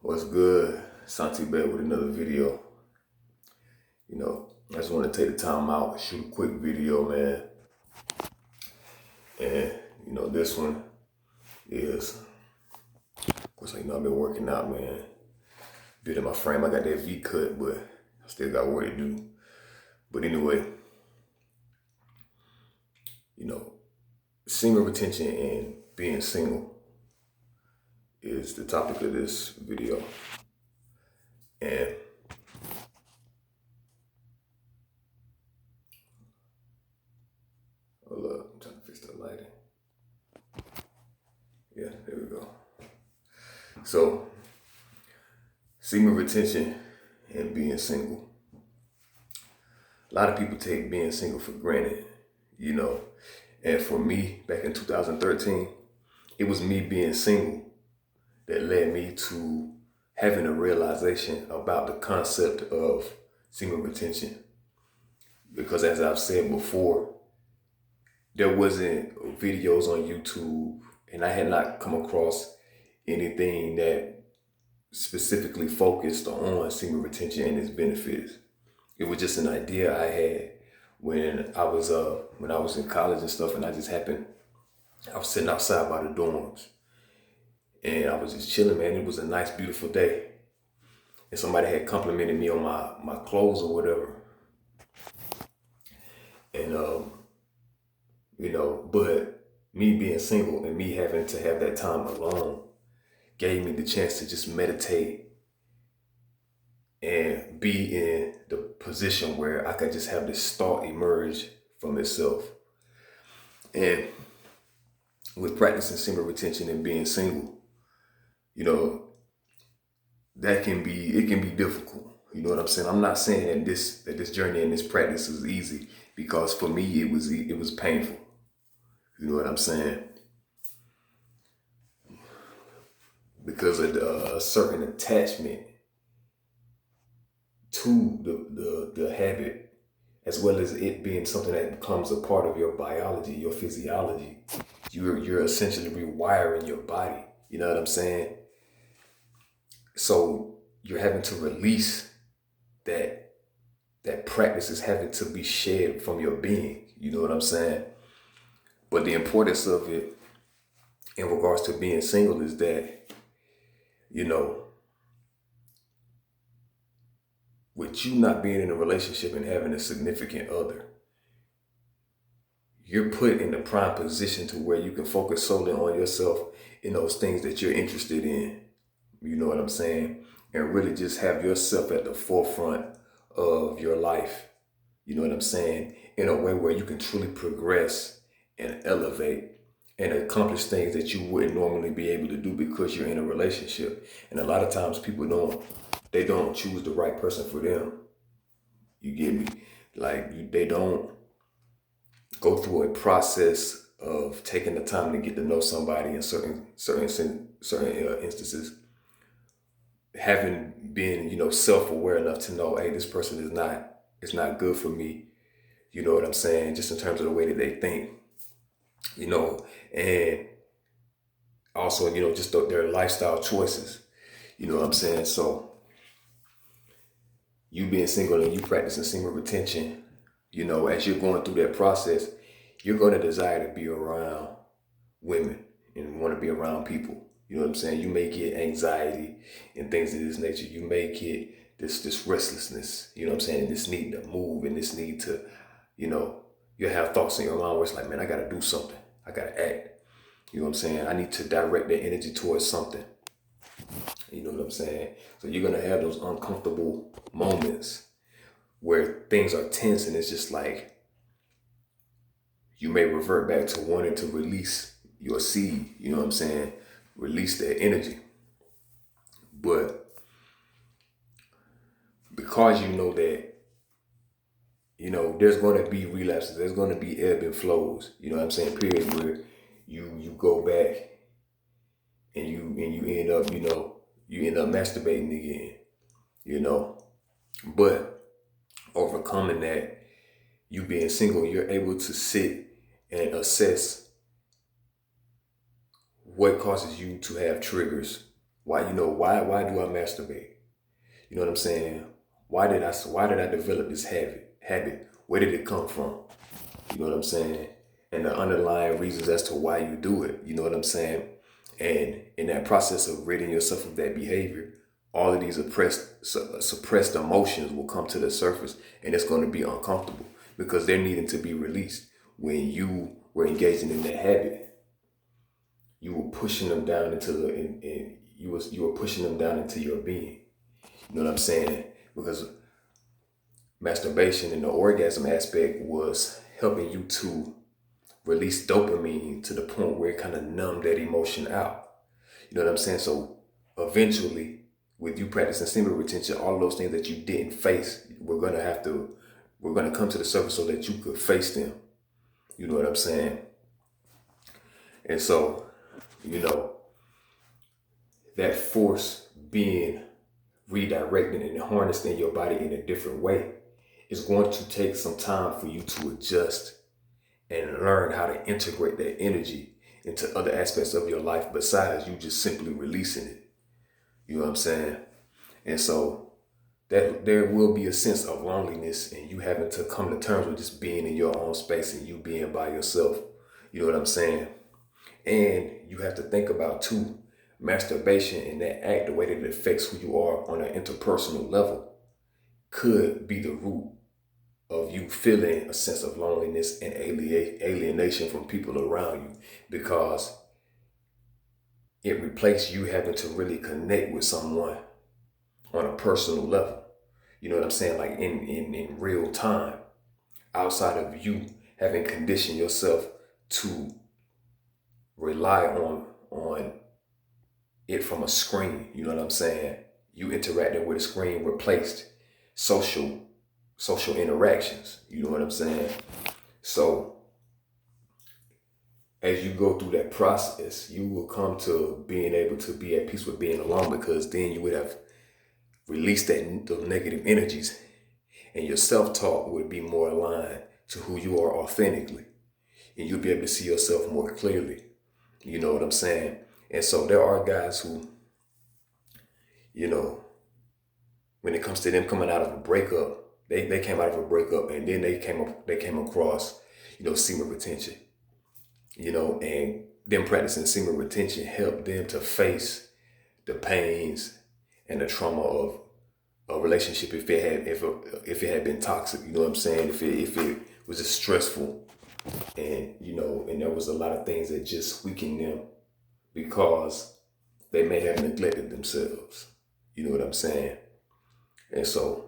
What's good? Santi back with another video. I just want to take the time out, shoot a quick video, man. And, this one is, of course, I've been working out, man. Bit in my frame, I got that V cut, but I still got work to do. But anyway, semen retention and being single is the topic of this video. And hold up, I'm trying to fix the lighting. Yeah, there we go. So, semen retention and being single. A lot of people take being single for granted, And for me, back in 2013, it was me being single that led me to having a realization about the concept of semen retention. Because as I've said before, there wasn't videos on YouTube, and I had not come across anything that specifically focused on semen retention and its benefits. It was just an idea I had when I was in college and stuff, and I was sitting outside by the dorms, and I was just chilling, man. It was a nice, beautiful day, and somebody had complimented me on my clothes or whatever, and but me being single and me having to have that time alone gave me the chance to just meditate and be in the position where I could just have this thought emerge from itself. And with practicing semen retention and being single, it can be difficult. You know what I'm saying? I'm not saying that this journey and this practice is easy, because for me it was painful. You know what I'm saying? Because of a certain attachment to the habit, as well as it being something that becomes a part of your biology, your physiology. You're essentially rewiring your body. You know what I'm saying? So you're having to release that practice is having to be shed from your being. You know what I'm saying? But the importance of it in regards to being single is that, with you not being in a relationship and having a significant other, you're put in the prime position to where you can focus solely on yourself in those things that you're interested in. You know what I'm saying? And really just have yourself at the forefront of your life. You know what I'm saying? In a way where you can truly progress and elevate and accomplish things that you wouldn't normally be able to do because you're in a relationship. And a lot of times people don't choose the right person for them. You get me? They don't go through a process of taking the time to get to know somebody in certain instances, having been self-aware enough to know, hey, this person is not good for me. You know what I'm saying? Just in terms of the way that they think, and also just their lifestyle choices. You know what I'm saying? So you being single and you practicing semen retention, as you're going through that process, you're going to desire to be around women and want to be around people. You know what I'm saying? You may get anxiety and things of this nature. You may get this restlessness, you know what I'm saying? This need to move and this need to, you have thoughts in your mind where it's like, man, I got to do something. I got to act. You know what I'm saying? I need to direct that energy towards something. You know what I'm saying? So you're going to have those uncomfortable moments where things are tense, and it's just like you may revert back to wanting to release your seed. You know what I'm saying? Release that energy. But because you know that, there's going to be relapses, there's going to be ebb and flows. You know what I'm saying? Periods where you go back and you end up, you end up masturbating again, But overcoming that, you being single, you're able to sit and assess what causes you to have triggers Why do I masturbate? You know what I'm saying? Why did I develop this habit? Where did it come from? You know what I'm saying? And the underlying reasons as to why you do it. You know what I'm saying? And in that process of ridding yourself of that behavior, all of these suppressed emotions will come to the surface, and it's going to be uncomfortable because they're needing to be released. When you were engaging in that habit, you were pushing them down into you were pushing them down into your being. You know what I'm saying? Because masturbation and the orgasm aspect was helping you to release dopamine to the point where it kind of numbed that emotion out. You know what I'm saying? So eventually, with you practicing semen retention, all of those things that you didn't face, we're gonna come to the surface so that you could face them. You know what I'm saying? And so, you know, that force being redirected and harnessed in your body in a different way is going to take some time for you to adjust and learn how to integrate that energy into other aspects of your life besides you just simply releasing it. You know what I'm saying? And so that there will be a sense of loneliness and you having to come to terms with just being in your own space and you being by yourself. You know what I'm saying? And you have to think about too, masturbation and that act, the way that it affects who you are on an interpersonal level could be the root of you feeling a sense of loneliness and alienation from people around you, because it replaced you having to really connect with someone on a personal level. You know what I'm saying? Like in real time, outside of you having conditioned yourself to rely on it from a screen. You know what I'm saying? You interacting with a screen replaced social interactions. You know what I'm saying? So as you go through that process, you will come to being able to be at peace with being alone, because then you would have released those negative energies and your self-talk would be more aligned to who you are authentically, and you'll be able to see yourself more clearly. You know what I'm saying? And so there are guys who, you know, when it comes to them coming out of a breakup, they came out of a breakup and then they came across, you know, semen retention. You know, and them practicing semen retention helped them to face the pains and the trauma of a relationship if it had been toxic. You know what I'm saying? If it was just stressful, and you know, and there was a lot of things that just weakened them because they may have neglected themselves. You know what I'm saying? And so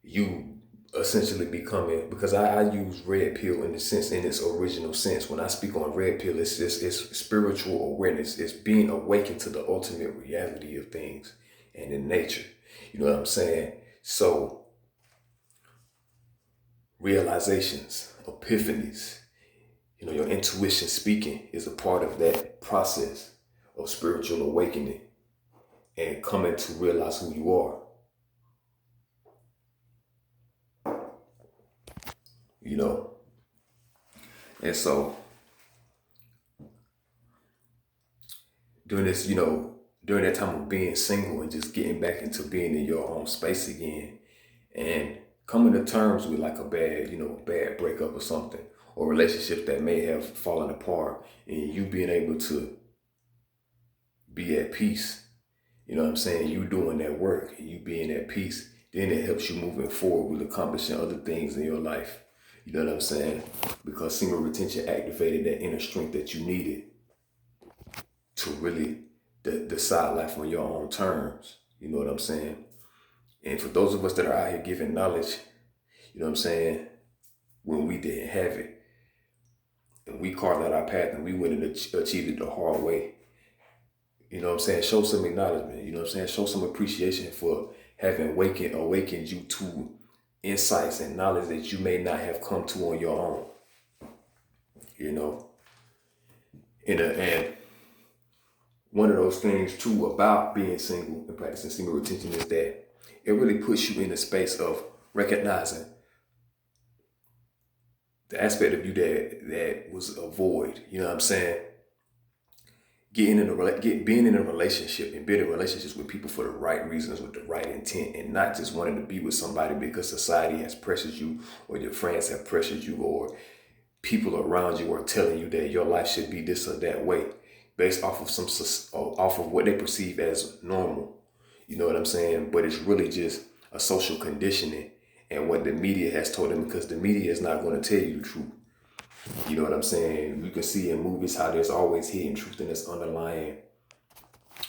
you essentially becoming, because I use red pill in its original sense. When I speak on red pill, it's spiritual awareness. It's being awakened to the ultimate reality of things and in nature. You know what I'm saying? So realizations, epiphanies, you know, your intuition speaking is a part of that process of spiritual awakening and coming to realize who you are. You know, and so during this, you know, during that time of being single and just getting back into being in your own space again and coming to terms with like a bad breakup or something, or relationship that may have fallen apart, and you being able to be at peace. You know what I'm saying? You doing that work and you being at peace, then it helps you moving forward with accomplishing other things in your life. You know what I'm saying? Because semen retention activated that inner strength that you needed to really decide life on your own terms. You know what I'm saying? And for those of us that are out here giving knowledge, you know what I'm saying, when we didn't have it, and we carved out our path and we went and achieved it the hard way, you know what I'm saying, show some acknowledgement, you know what I'm saying, show some appreciation for having awakened you to insights and knowledge that you may not have come to on your own. You know, and one of those things too about being single and practicing semen retention is that it really puts you in the space of recognizing the aspect of you that was a void. You know what I'm saying? being in a relationship and building relationships with people for the right reasons, with the right intent, and not just wanting to be with somebody because society has pressured you, or your friends have pressured you, or people around you are telling you that your life should be this or that way, based off of off of what they perceive as normal. You know what I'm saying? But it's really just a social conditioning and what the media has told them, because the media is not going to tell you the truth. You know what I'm saying? You can see in movies how there's always hidden truth, and there's underlying,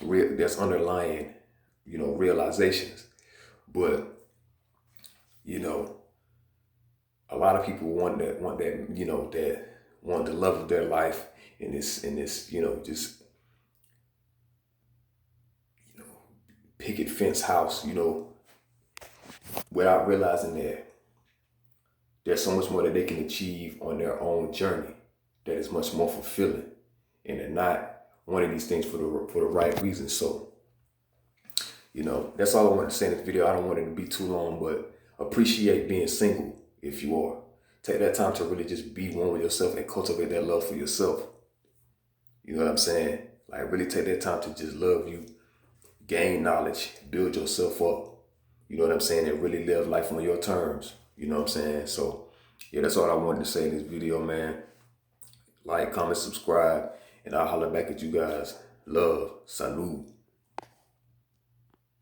realizations. But, you know, a lot of people want the love of their life in this, just, picket fence house, without realizing that there's so much more that they can achieve on their own journey that is much more fulfilling, and they're not wanting these things for the right reasons. So, that's all I wanted to say in this video. I don't want it to be too long, but appreciate being single if you are. Take that time to really just be one with yourself and cultivate that love for yourself. You know what I'm saying? Like, really take that time to just love you, gain knowledge, build yourself up. You know what I'm saying? And really live life on your terms. You know what I'm saying? So, yeah, that's all I wanted to say in this video, man. Like, comment, subscribe, and I'll holler back at you guys. Love. Salud.